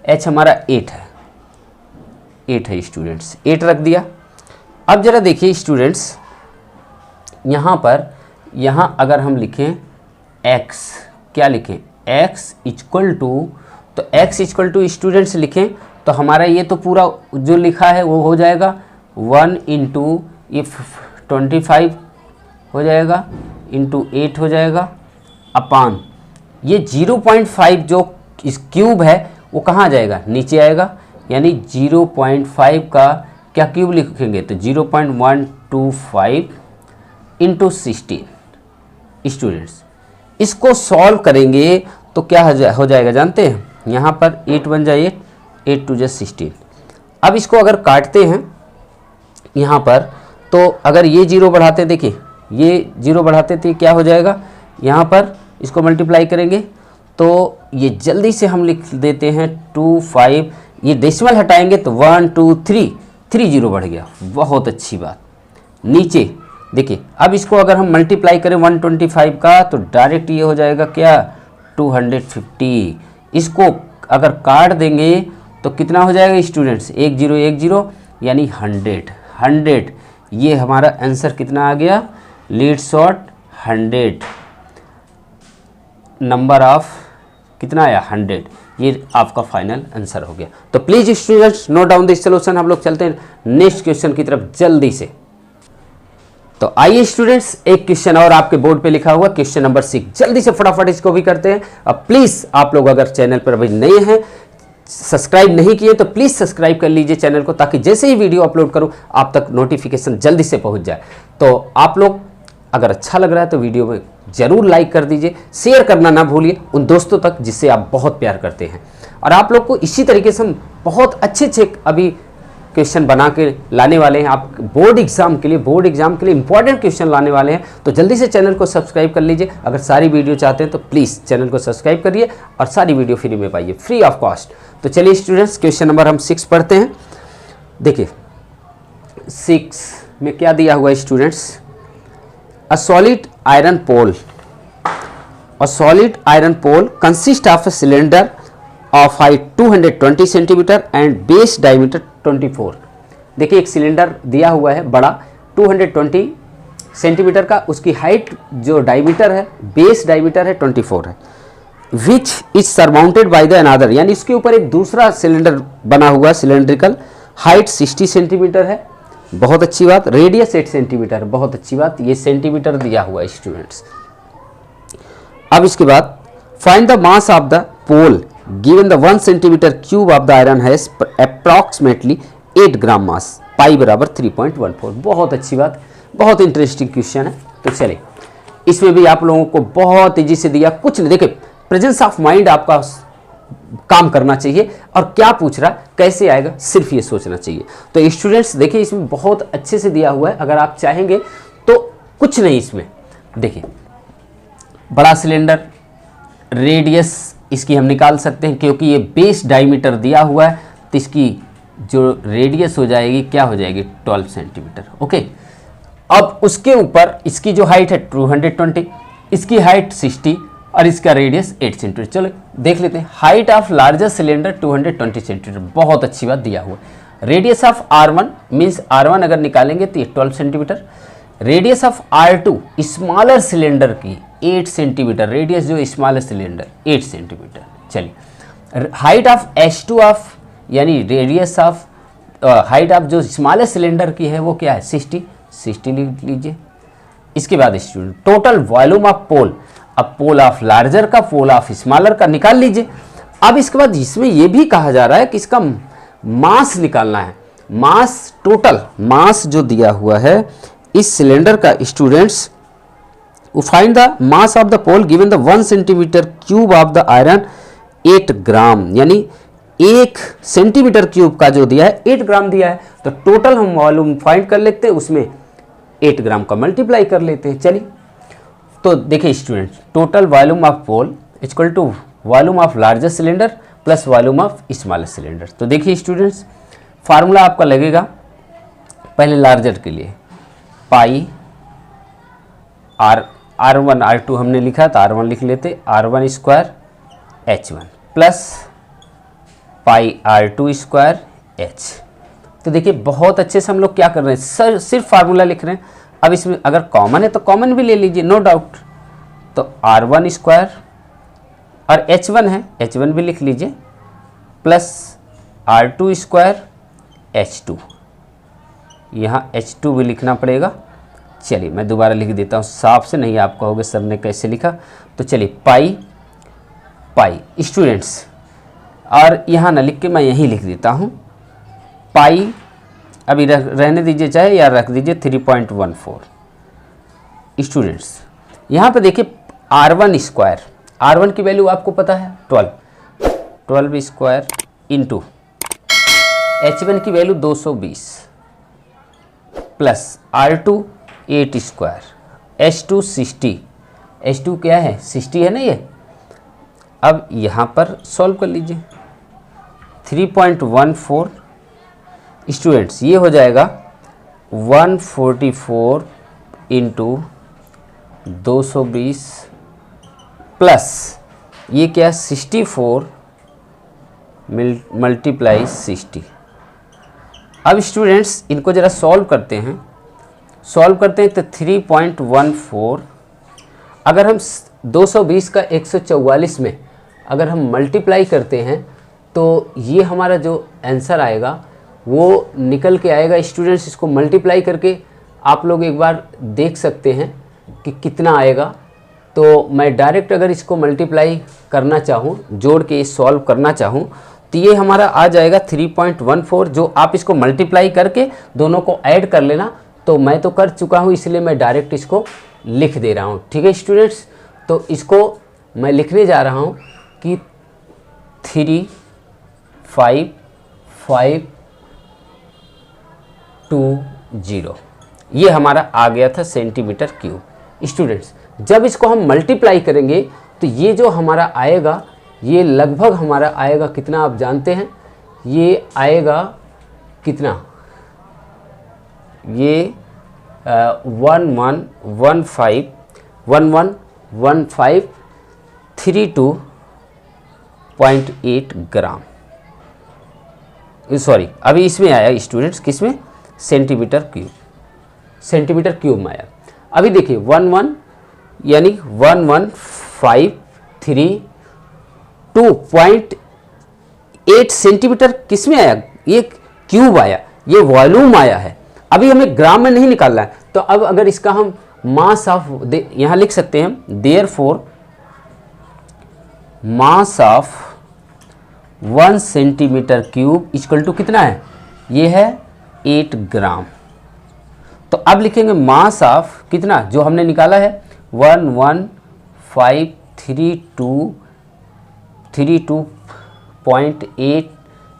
H हमारा 8 है, 8 है स्टूडेंट्स, 8 रख दिया। अब जरा देखिए स्टूडेंट्स, यहाँ पर यहाँ अगर हम लिखें x क्या लिखें, x इक्वल टू, तो x इक्वल टू स्टूडेंट्स लिखें तो हमारा ये तो पूरा जो लिखा है वो हो जाएगा 1 इंटू ये 25 हो जाएगा इंटू 8 हो जाएगा अपान ये 0.5 जो इस क्यूब है वो कहाँ जाएगा, नीचे आएगा, यानी 0.5 का क्या क्यूब लिखेंगे तो 0.125 इंटू 16 स्टूडेंट्स। इसको सॉल्व करेंगे तो क्या हो जाएगा जानते हैं, यहाँ पर 8 बन जाए 8 टू जा 16। अब इसको अगर काटते हैं यहाँ पर तो अगर ये 0 बढ़ाते, देखिए ये 0 बढ़ाते तो क्या हो जाएगा, यहाँ पर इसको मल्टीप्लाई करेंगे तो ये जल्दी से हम लिख देते हैं 25, ये डेसिमल हटाएंगे तो 1 2 3 0 बढ़ गया, बहुत अच्छी बात। नीचे देखिए अब इसको अगर हम मल्टीप्लाई करें 125 का तो डायरेक्ट ये हो जाएगा क्या 250। इसको अगर काट देंगे तो कितना हो जाएगा स्टूडेंट्स, 1 0 1 0 यानी 100। ये हमारा आंसर कितना आ गया, लीड शॉर्ट 100, नंबर ऑफ कितना आया 100, ये आपका फाइनल आंसर हो गया। तो please students note down this solution. हम लोग चलते हैं नेक्स्ट क्वेश्चन की तरफ जल्दी से। तो आइए स्टूडेंट्स एक क्वेश्चन और आपके बोर्ड पे लिखा हुआ क्वेश्चन नंबर 6, जल्दी से फटाफट इसको भी करते हैं। अब प्लीज आप लोग अगर चैनल पर अभी नए हैं, सब्सक्राइब नहीं किए तो प्लीज सब्सक्राइब कर लीजिए चैनल को, ताकि जैसे ही वीडियो अपलोड करूं आप तक नोटिफिकेशन जल्दी से पहुंच जाए। तो आप लोग अगर अच्छा लग रहा है तो वीडियो में जरूर लाइक कर दीजिए, शेयर करना ना भूलिए उन दोस्तों तक जिससे आप बहुत प्यार करते हैं। और आप लोग को इसी तरीके से हम बहुत अच्छे अभी क्वेश्चन बना के लाने वाले हैं आप बोर्ड एग्जाम के लिए इंपॉर्टेंट क्वेश्चन लाने वाले हैं। तो जल्दी से चैनल को सब्सक्राइब कर लीजिए। अगर सारी वीडियो चाहते हैं तो प्लीज़ चैनल को सब्सक्राइब करिए और सारी वीडियो फ्री में पाइए, फ्री ऑफ कॉस्ट। तो चलिए स्टूडेंट्स क्वेश्चन नंबर हम 6 पढ़ते हैं। देखिए 6 में क्या दिया हुआ है students, A solid iron pole consists of a cylinder of height 220 cm and base diameter 24। देखिए एक सिलेंडर दिया हुआ है बड़ा 220 सेंटीमीटर का, उसकी हाइट जो डायमीटर है, बेस डायमीटर है 24 है। Which is surmounted by the another, यानी इसके ऊपर एक दूसरा सिलेंडर बना हुआ सिलेंड्रिकल, हाइट 60 सेंटीमीटर है, बहुत अच्छी बात। रेडियस 8 सेंटीमीटर, बहुत अच्छी बात। ये सेंटीमीटर दिया हुआ है स्टूडेंट्स। अब इसके बाद find the mass of the pole given the 1 centimetre cube of the iron has approximately 8 gram mass, pi बराबर 3.14। बहुत अच्छी बात, बहुत इंटरेस्टिंग क्वेश्चन है। तो चलिए इसमें भी आप लोगों को बहुत ईजी से दिया, कुछ नहीं, देखिए प्रेजेंस ऑफ माइंड आपका काम करना चाहिए और क्या पूछ रहा कैसे आएगा सिर्फ ये सोचना चाहिए। तो स्टूडेंट्स देखिए इसमें बहुत अच्छे से दिया हुआ है, अगर आप चाहेंगे तो कुछ नहीं इसमें। देखिए बड़ा सिलेंडर, रेडियस इसकी हम निकाल सकते हैं क्योंकि ये बेस डायमीटर दिया हुआ है, तो इसकी जो रेडियस हो जाएगी क्या हो जाएगी 12 सेंटीमीटर। ओके, अब उसके ऊपर इसकी जो हाइट है 220, इसकी हाइट 60 और इसका रेडियस 8 सेंटीमीटर। चलो देख लेते हैं। Height of largest cylinder 220 centimetre, बहुत अच्छी बात दिया हुआ। Radius of R1 means R1 अगर निकालेंगे तो ये 12 centimetre. Radius of R2 smaller cylinder की 8 सेंटीमीटर, रेडियस जो स्मॉलर सिलेंडर 8 सेंटीमीटर। चलिए हाइट ऑफ H2 ऑफ, यानी रेडियस ऑफ हाइट ऑफ जो स्मॉलर सिलेंडर की है वो क्या है 60 लिख लीजिए। इसके बाद स्टूडेंट टोटल वॉल्यूम ऑफ पोल, अब पोल ऑफ लार्जर का पोल ऑफ स्मॉलर का निकाल लीजिए। अब इसके बाद इसमें यह भी कहा जा रहा है कि इसका मास निकालना है। मास, टोटल मास जो दिया हुआ है इस सिलेंडर का students, find the mass of the pole given the 1 centimetre cube of the iron 8 gram, यानी 1 सेंटीमीटर क्यूब का जो दिया है 8 ग्राम दिया है। तो टोटल हम वॉल्यूम फाइंड कर लेते हैं, उसमें 8 ग्राम का मल्टीप्लाई कर लेते हैं। चलिए तो देखिए students total volume of pole equal to volume of largest cylinder plus volume of smallest cylinder. तो देखिए स्टूडेंट्स फार्मूला आपका लगेगा पहले लार्जर के लिए, पाई R1 R2 हमने लिखा था, R1 लिख लेते, R1 square H1 plus pi R2 square H। तो देखिए बहुत अच्छे से हम लोग क्या कर रहे हैं, सिर्फ फार्मूला लिख रहे हैं। अब इसमें अगर कॉमन है तो कॉमन भी ले लीजिए, नो डाउट। तो R1 स्क्वायर और H1 है, H1 भी लिख लीजिए, प्लस R2 स्क्वायर H2, यहाँ H2 भी लिखना पड़ेगा। चलिए मैं दोबारा लिख देता हूँ साफ से, नहीं आप कहोगे सर ने कैसे लिखा। तो चलिए पाई पाई स्टूडेंट्स, और यहाँ ना लिख के मैं यहीं लिख देता हूँ पाई, अभी रहने दीजिए चाहे या रख दीजिए 3.14 स्टूडेंट्स। यहाँ पे देखिए R1 स्क्वायर, R1 की वैल्यू आपको पता है 12 स्क्वायर इंटू H1 की value 220 plus R2 8 square, H2 60, H2 क्या है 60 है ना ये। अब यहाँ पर सॉल्व कर लीजिए 3.14 स्टूडेंट्स, ये हो जाएगा 144 इंटू 220 प्लस ये क्या 64 मल्टीप्लाई 60। अब स्टूडेंट्स इनको ज़रा सॉल्व करते हैं तो 3.14 अगर हम 220 का 144 में अगर हम मल्टीप्लाई करते हैं तो ये हमारा जो आंसर आएगा वो निकल के आएगा। स्टूडेंट्स इसको मल्टीप्लाई करके आप लोग एक बार देख सकते हैं कि कितना आएगा। तो मैं डायरेक्ट अगर इसको मल्टीप्लाई करना चाहूँ, जोड़ के सॉल्व करना चाहूँ, तो ये हमारा आ जाएगा 3.14, जो आप इसको मल्टीप्लाई करके दोनों को ऐड कर लेना। तो मैं तो कर चुका हूँ इसलिए मैं डायरेक्ट इसको लिख दे रहा हूँ, ठीक है स्टूडेंट्स। तो इसको मैं लिखने जा रहा हूँ कि 35520 ये हमारा आ गया था सेंटीमीटर क्यूब। स्टूडेंट्स जब इसको हम मल्टीप्लाई करेंगे तो ये जो हमारा आएगा ये लगभग हमारा आएगा कितना आप जानते हैं, ये आएगा कितना, ये 111532.8 ग्राम, सॉरी अभी इसमें आया स्टूडेंट्स, किसमें सेंटीमीटर क्यूब में आया। अभी देखिए 11 यानी 11532.8 सेंटीमीटर किसमें आया, ये क्यूब आया, ये वॉल्यूम आया है। अभी हमें ग्राम में नहीं निकालना है। तो अब अगर इसका हम मास ऑफ यहाँ लिख सकते हैं, therefore mass of 1 centimetre cube equal to कितना है, ये है 8 ग्राम। तो अब लिखेंगे मास ऑफ कितना जो हमने निकाला है 11532.8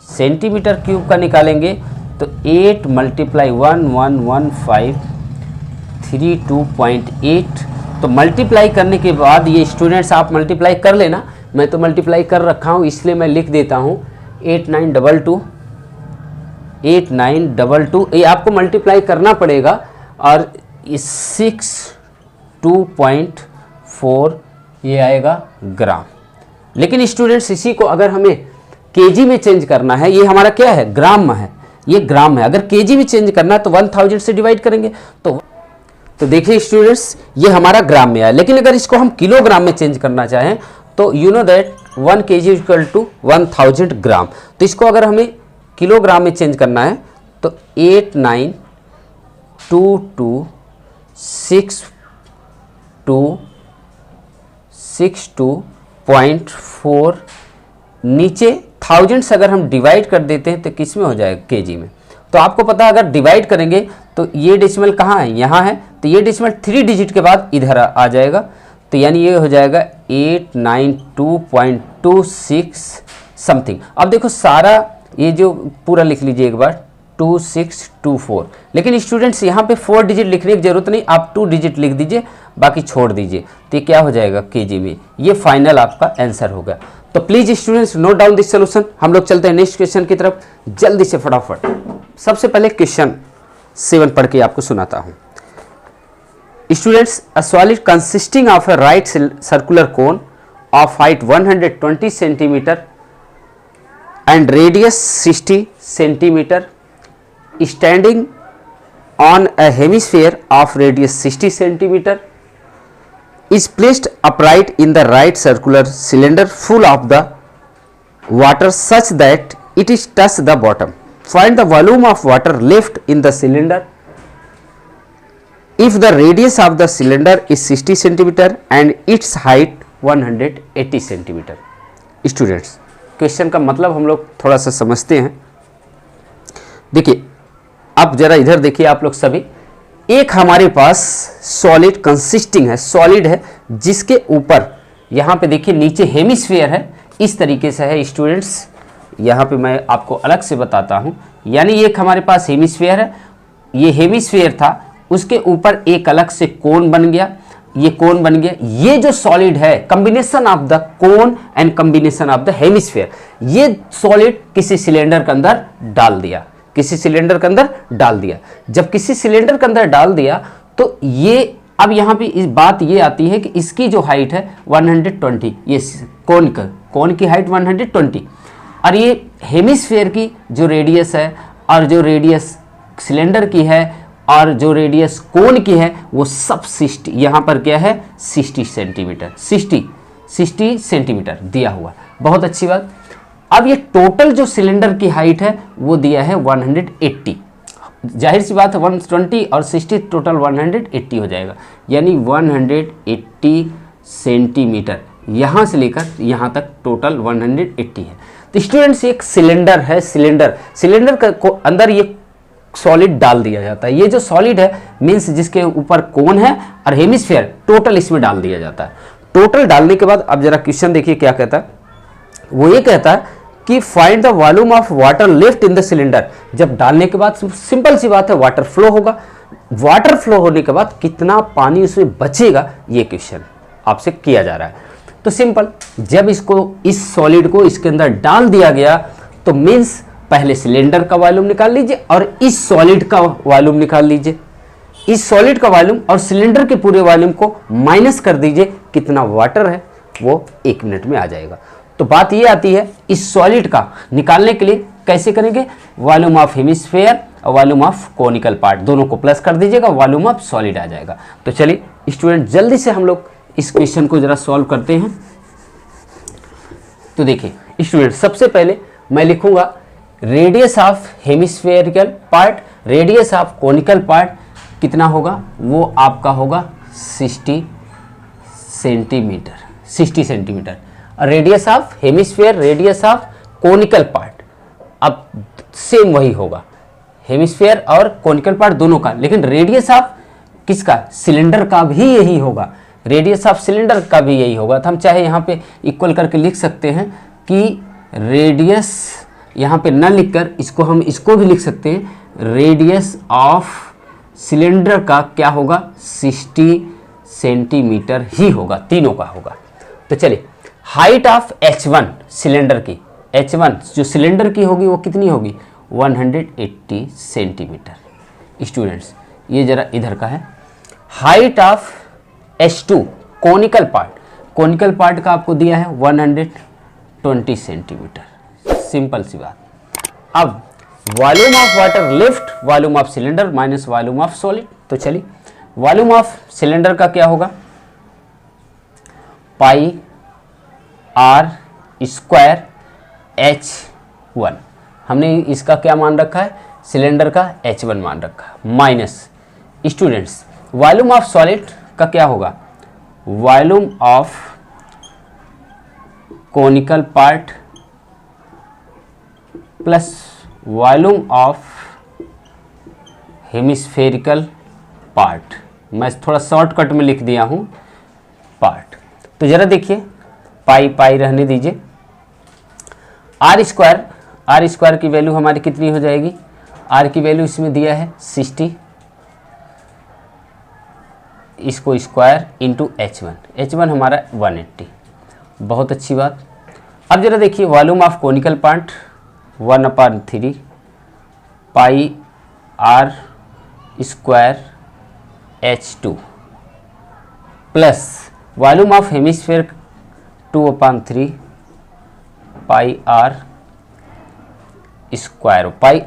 सेंटीमीटर क्यूब का निकालेंगे। तो 8 मल्टीप्लाई 111532.8, तो मल्टीप्लाई करने के बाद ये स्टूडेंट्स आप मल्टीप्लाई कर लेना, मैं तो मल्टीप्लाई कर रखा हूँ इसलिए मैं लिख देता हूँ 8922 ये आपको मल्टीप्लाई करना पड़ेगा। और 62.4 ये आएगा ग्राम। लेकिन स्टूडेंट्स इसी को अगर हमें केजी में चेंज करना है, ये हमारा क्या है ग्राम में है, ये ग्राम है, अगर केजी में चेंज करना है तो 1000 से डिवाइड करेंगे। तो देखिए स्टूडेंट्स ये हमारा ग्राम में आया। लेकिन अगर इसको हम किलोग्राम में चेंज करना चाहें तो you know that 1 kg equal to 1000 gram. तो इसको अगर हमें किलोग्राम में चेंज करना है तो 892262.4 नीचे 1000 से अगर हम डिवाइड कर देते हैं तो किस में हो जाएगा केजी में। तो आपको पता है अगर डिवाइड करेंगे तो ये डेसिमल कहाँ है, यहाँ है, तो ये डेसिमल 3 डिजिट के बाद इधर आ जाएगा। तो यानी ये हो जाएगा 892.26 समथिंग। अब देखो सारा ये जो पूरा लिख लीजिए एक बार 2624। लेकिन स्टूडेंट्स यहाँ पे 4 डिजिट लिखने की जरूरत नहीं, आप 2 डिजिट लिख दीजिए, बाकी छोड़ दीजिए। तो ये क्या हो जाएगा केजी में, ये फाइनल आपका आंसर होगा। तो please students note down this solution. हम लोग चलते हैं नेक्स्ट क्वेश्चन की तरफ जल्दी से फटाफट। सबसे पहले क्वेश्चन 7 पढ़ के आपको सुनाता हूँ। Students a solid consisting of a right circular cone of height 120 centimetre and radius 60 centimeter standing on a hemisphere of radius 60 centimeter is placed upright in the right circular cylinder full of the water such that it is touch the bottom. Find the volume of water left in the cylinder if the radius of the cylinder is 60 centimeter and its height 180 centimetre. Students, question का मतलब हम लोग थोड़ा सा समझते हैं। देखिए, अब जरा इधर देखिए आप लोग सभी, एक हमारे पास सॉलिड कंसिस्टिंग है, सॉलिड है, जिसके ऊपर यहाँ पे देखिए नीचे हेमिस्फीयर है, इस तरीके से है स्टूडेंट्स। यहाँ पे मैं आपको अलग से बताता हूँ, यानी एक हमारे पास हेमिस्फीयर है, ये हेमिस्फीयर था, उसके ऊपर एक अलग से कोन बन गया, ये कोन बन गया। ये जो सॉलिड है, combination of the cone and combination of the hemisphere, ये सॉलिड किसी सिलेंडर के अंदर डाल दिया, किसी सिलेंडर के अंदर डाल दिया। जब किसी सिलेंडर के अंदर डाल दिया तो ये, अब यहाँ पे इस बात ये आती है कि इसकी जो हाइट है 120, ये कोन की हाइट 120, और ये हेमिस्फीयर की जो रेडियस है, और जो रेडियस सिलेंडर की है, और जो रेडियस कोन की है, वो सब 60, यहाँ पर क्या है 60 सेंटीमीटर, 60 सेंटीमीटर दिया हुआ। बहुत अच्छी बात। अब ये टोटल जो सिलेंडर की हाइट है वो दिया है 180, जाहिर सी बात है 120 और 60 टोटल 180 हो जाएगा, यानी 180 सेंटीमीटर, यहाँ से लेकर यहाँ तक टोटल 180 है। तो स्टूडेंट्स, एक सिलेंडर है, सिलेंडर का अंदर ये सॉलिड डाल दिया जाता है। ये जो सॉलिड है मीन्स जिसके ऊपर कोन है और हेमिस्फीयर, टोटल इसमें डाल दिया जाता है। टोटल डालने के बाद अब जरा क्वेश्चन देखिए क्या कहता है। वो ये कहता है कि find the volume of water left in the cylinder. जब डालने के बाद सिंपल सी बात है, वाटर फ्लो होगा, वाटर फ्लो होने के बाद कितना पानी उसमें बचेगा, ये क्वेश्चन आपसे किया जा रहा है। तो सिंपल, जब इसको, इस सॉलिड को इसके अंदर डाल दिया गया तो मीन्स पहले सिलेंडर का वॉल्यूम निकाल लीजिए और इस सॉलिड का वॉल्यूम निकाल लीजिए। इस सॉलिड का वॉल्यूम और सिलेंडर के पूरे वॉल्यूम को माइनस कर दीजिए, कितना वाटर है वो 1 मिनट में आ जाएगा। तो बात ये आती है, इस सॉलिड का निकालने के लिए कैसे करेंगे, वॉल्यूम ऑफ हेमिस्फीयर और वॉल्यूम ऑफ कोनिकल पार्ट दोनों को प्लस कर दीजिएगा, वॉल्यूम ऑफ सॉलिड आ जाएगा। तो चलिए स्टूडेंट, जल्दी से हम लोग इस क्वेश्चन को जरा सॉल्व करते हैं। तो देखिए स्टूडेंट, सबसे पहले मैं लिखूंगा radius of hemispherical part, radius of conical part कितना होगा, वो आपका होगा 60 centimetre, 60 centimetre. Radius of hemisphere, radius of conical part, अब सेम वही होगा, हेमिस्फीयर और कोनिकल पार्ट दोनों का, लेकिन रेडियस ऑफ किसका, सिलेंडर का भी यही होगा, रेडियस ऑफ सिलेंडर का भी यही होगा। तो हम चाहे यहाँ पे इक्वल करके लिख सकते हैं कि रेडियस, यहाँ पे न लिखकर इसको हम इसको भी लिख सकते हैं, रेडियस ऑफ सिलेंडर का क्या होगा 60 सेंटीमीटर ही होगा, तीनों का होगा। तो चलिए, हाइट ऑफ H1 सिलेंडर की, H1 जो सिलेंडर की होगी वो कितनी होगी 180 सेंटीमीटर। स्टूडेंट्स, ये जरा इधर का है। Height of H2 conical part, conical part का आपको दिया है 120 सेंटीमीटर, सिंपल सी बात। अब volume of water left, volume of cylinder minus volume of solid. तो चलिए, वॉल्यूम ऑफ सिलेंडर का क्या होगा, पाई आर स्क्वायर H1, हमने इसका क्या मान रखा है, सिलेंडर का H1 मान रखा है, minus students volume of solid का क्या होगा, volume of conical part plus volume of hemispherical part. मैं थोड़ा शॉर्टकट में लिख दिया हूं पार्ट। तो जरा देखिए, पाई पाई रहने दीजिए, आर स्क्वायर की वैल्यू हमारी कितनी हो जाएगी, आर की वैल्यू इसमें दिया है 60, इसको स्क्वायर इंटू H1 हमारा 180। बहुत अच्छी बात। अब जरा देखिए, volume of conical part 1/3 pi are square H2 plus volume of hemisphere 2/3 pi are square, pi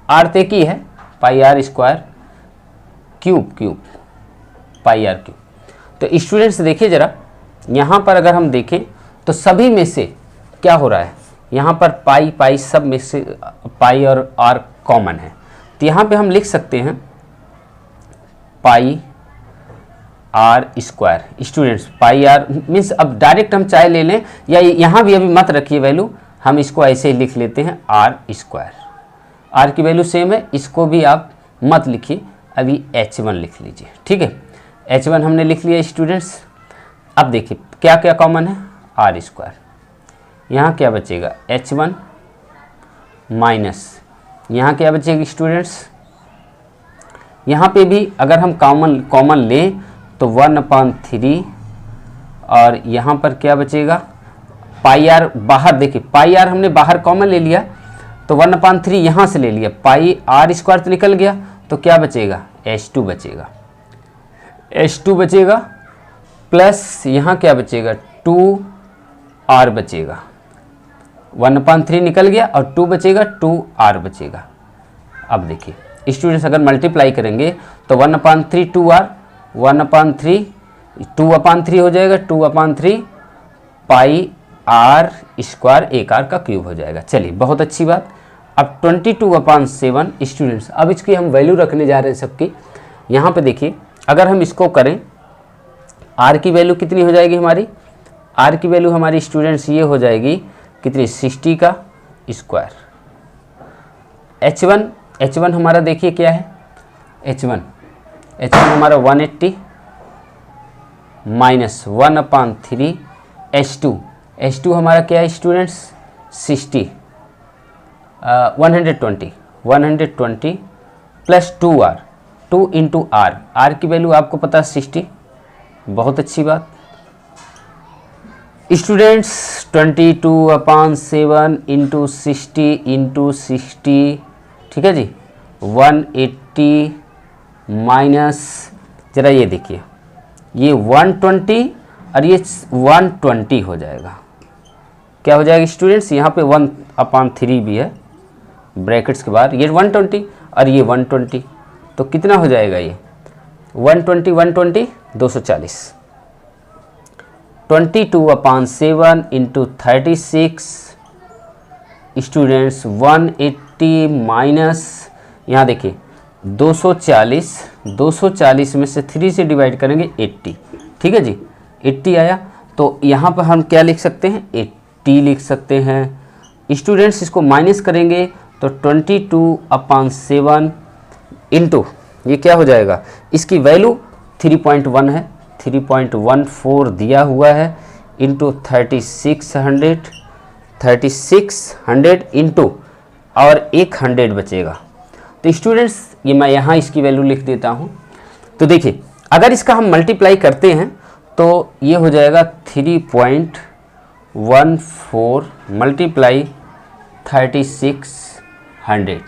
r ते की है, pi are square cube pi are cube. तो स्टूडेंट्स देखिए ज़रा, यहाँ पर अगर हम देखें तो सभी में से क्या हो रहा है, यहाँ पर पाई पाई सब में से पाई और आर कॉमन है, तो यहाँ पे हम लिख सकते हैं pi are square. Students pi r means अब डायरेक्ट हम चाहे ले लें या यहाँ भी अभी मत रखिए वैल्यू, हम इसको ऐसे ही लिख लेते हैं आर स्क्वायर। आर की वैल्यू सेम है, इसको भी आप मत लिखिए, अभी H1 लिख लीजिए, ठीक है। H1 हमने लिख लिया स्टूडेंट्स। अब देखिए क्या क्या कॉमन है, आर स्क्वायर, यहाँ क्या बचेगा H1 माइनस यहाँ क्या बचेगा स्टूडेंट्स, यहाँ पे भी अगर हम कॉमन लें तो 1/3 और यहाँ पर क्या बचेगा पाई आर, बाहर देखिए पाई आर हमने बाहर कॉमन ले लिया तो 1/3 यहाँ से ले लिया, पाई आर स्क्वायर तो निकल गया, तो क्या बचेगा H2 बचेगा, H2 बचेगा प्लस यहाँ क्या बचेगा 2R बचेगा, 1/3 निकल गया और 2 बचेगा, 2R बचेगा। अब देखिए स्टूडेंट्स अगर मल्टीप्लाई करेंगे तो 1/3 2R, 1/3 2/3 हो जाएगा, 2/3 पाई आर स्क्वायर, एक आर का क्यूब हो जाएगा। चलिए बहुत अच्छी बात। अब 22/7 स्टूडेंट्स, अब इसकी हम वैल्यू रखने जा रहे हैं सबकी। यहाँ पे देखिए अगर हम इसको करें, आर की वैल्यू कितनी हो जाएगी हमारी, आर की वैल्यू हमारी स्टूडेंट्स ये हो जाएगी कितनी 60 का स्क्वायर। H1 हमारा देखिए क्या है, H1 हमारा 180 माइनस 1/3 H2 हमारा क्या है students 60 120 plus 2R, 2 into R की वैल्यू आपको पता है 60। बहुत अच्छी बात स्टूडेंट्स, 22/7 इंटू 60, ठीक है जी, 180 माइनस, जरा ये देखिए ये 120 और ये 120 हो जाएगा। क्या हो जाएगा स्टूडेंट्स, यहाँ पे 1/3 भी है ब्रैकेट्स के बाहर, ये 120 और ये 120, तो कितना हो जाएगा ये 120 240। 22/7 इंटू 36 स्टूडेंट्स 180 माइनस, यहाँ देखिए 240 में से 3 से डिवाइड करेंगे 80, ठीक है जी 80 आया, तो यहाँ पर हम क्या लिख सकते हैं 80 लिख सकते हैं। स्टूडेंट्स इसको माइनस करेंगे तो 22/7 इंटू ये क्या हो जाएगा, इसकी वैल्यू 3.1 है, 3.14 दिया हुआ है, इंटू 3600 इंटू और एक 100 बचेगा। तो स्टूडेंट्स ये मैं यहाँ इसकी वैल्यू लिख देता हूँ। तो देखिए अगर इसका हम मल्टीप्लाई करते हैं तो ये हो जाएगा 3.14 मल्टीप्लाई 3600।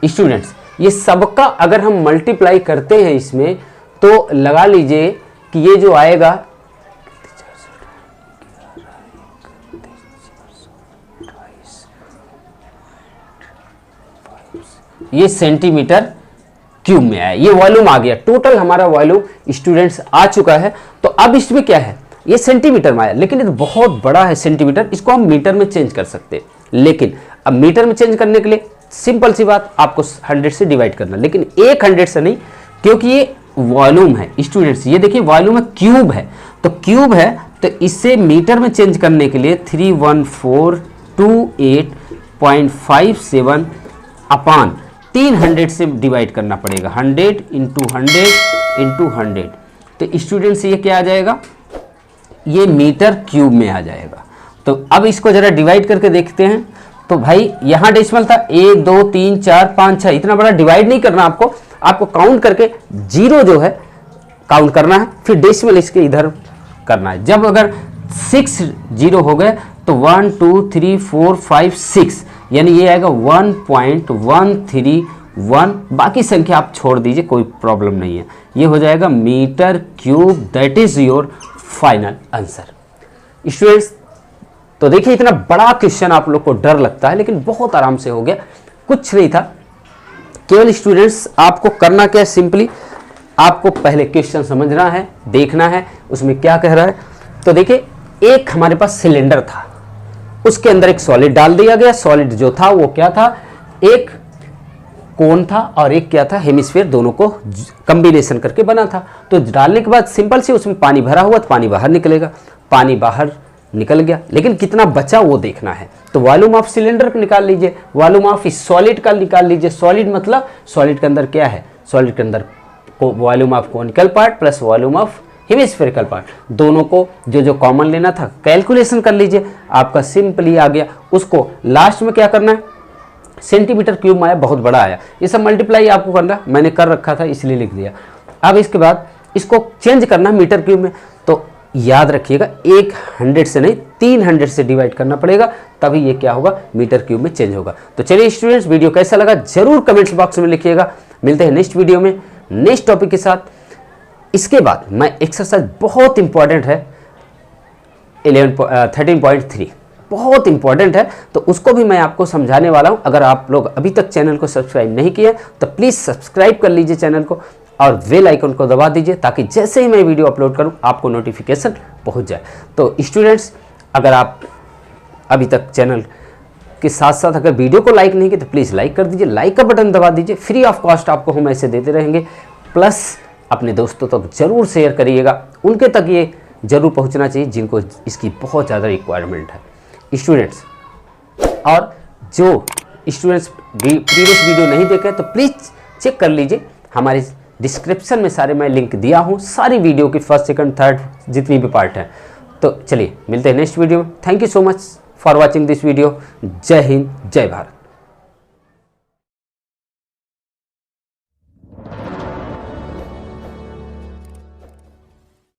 स्टूडेंट्स ये सबका अगर हम मल्टीप्लाई करते हैं इसमें तो लगा लीजिए कि ये जो आएगा ये सेंटीमीटर क्यूब में आया, ये वॉल्यूम आ गया, टोटल हमारा वॉल्यूम स्टूडेंट्स आ चुका है। तो अब इसमें क्या है, ये सेंटीमीटर में आया, लेकिन ये तो बहुत बड़ा है सेंटीमीटर, इसको हम मीटर में चेंज कर सकते हैं। लेकिन अब मीटर में चेंज करने के लिए सिंपल सी बात, आपको 100 से डिवाइड करना, लेकिन 100 से नहीं, क्योंकि ये वॉल्यूम है स्टूडेंट्स, ये देखिए वॉल्यूम है, क्यूब है, तो क्यूब है तो इससे मीटर में चेंज करने के लिए 31428.57 अपान 300 से डिवाइड करना पड़ेगा, 100 इंटू 100 तो स्टूडेंट्स ये क्या आ जाएगा, ये मीटर क्यूब में आ जाएगा। तो अब इसको जरा डिवाइड करके देखते हैं। तो भाई यहाँ डेसिमल था 1 2 3 4 5 6, इतना बड़ा डिवाइड नहीं करना आपको काउंट करके जीरो जो है काउंट करना है, फिर डेसिमल इसके इधर करना है। जब अगर 6 जीरो हो गए तो 1 2 3 4 5 6, यानी ये आएगा 1.131, बाकी संख्या आप छोड़ दीजिए, कोई प्रॉब्लम नहीं है, ये हो जाएगा metre cube, that is your final answer. Students तो देखिए इतना बड़ा क्वेश्चन आप लोग को डर लगता है, लेकिन बहुत आराम से हो गया, कुछ नहीं था। केवल स्टूडेंट्स आपको करना क्या है, सिंपली आपको पहले क्वेश्चन समझना है, देखना है, उसमें क्या कह रहा है, तो देखिए एक हमारे पास सिलेंडर था, उसके अंदर एक सॉलिड डाल दिया गया। सॉलिड जो था वो क्या था, एक कोन था और एक क्या था, हेमिस्फीयर, दोनों को कॉम्बिनेशन करके बना था। तो डालने के बाद सिंपल से उसमें पानी भरा हुआ तो पानी बाहर निकलेगा, पानी बाहर निकल गया, लेकिन कितना बचा वो देखना है। तो वॉल्यूम ऑफ सिलेंडर को निकाल लीजिए, वॉल्यूम ऑफ इस सॉलिड का निकाल लीजिए। सॉलिड मतलब सॉलिड के अंदर क्या है, सॉलिड के अंदर volume of conical part plus volume of hemispherical part, दोनों को जो कॉमन लेना था कैलकुलेशन कर लीजिए, आपका सिंपली आ गया। उसको लास्ट में क्या करना है, सेंटीमीटर क्यूब में आया, बहुत बड़ा आया, ये सब मल्टीप्लाई आपको करना, मैंने कर रखा था इसलिए लिख दिया। अब इसके बाद इसको चेंज करना मीटर क्यूब में, तो याद रखिएगा 100 से नहीं 300 से डिवाइड करना पड़ेगा, तभी ये क्या होगा, मीटर क्यूब में चेंज होगा। तो चलिए स्टूडेंट्स, वीडियो कैसा लगा जरूर कमेंट्स बॉक्स में लिखिएगा। मिलते हैं नेक्स्ट वीडियो में नेक्स्ट टॉपिक के साथ। इसके बाद मैं एक्सरसाइज बहुत इंपॉर्टेंट है 13.3 बहुत इंपॉर्टेंट है, तो उसको भी मैं आपको समझाने वाला हूं। अगर आप लोग अभी तक चैनल को सब्सक्राइब नहीं किए तो प्लीज़ सब्सक्राइब कर लीजिए चैनल को और बेल आइकन को दबा दीजिए, ताकि जैसे ही मैं वीडियो अपलोड करूं आपको नोटिफिकेशन पहुंच जाए। तो स्टूडेंट्स, अगर आप अभी तक चैनल के साथ साथ अगर वीडियो को लाइक नहीं किए तो प्लीज़ लाइक कर दीजिए, लाइक का बटन दबा दीजिए, फ्री ऑफ कॉस्ट आपको हम ऐसे देते रहेंगे। प्लस अपने दोस्तों तक जरूर शेयर करिएगा, उनके तक ये जरूर पहुंचना चाहिए जिनको इसकी बहुत ज़्यादा रिक्वायरमेंट है स्टूडेंट्स। और जो स्टूडेंट्स प्रीवियस वीडियो नहीं देखे तो प्लीज़ चेक कर लीजिए, हमारे डिस्क्रिप्शन में सारे मैं लिंक दिया हूँ, सारी वीडियो की फर्स्ट सेकंड थर्ड जितनी भी पार्ट हैं। तो चलिए मिलते हैं नेक्स्ट वीडियो में। Thank you so much for watching this video. जय हिंद, जय भारत।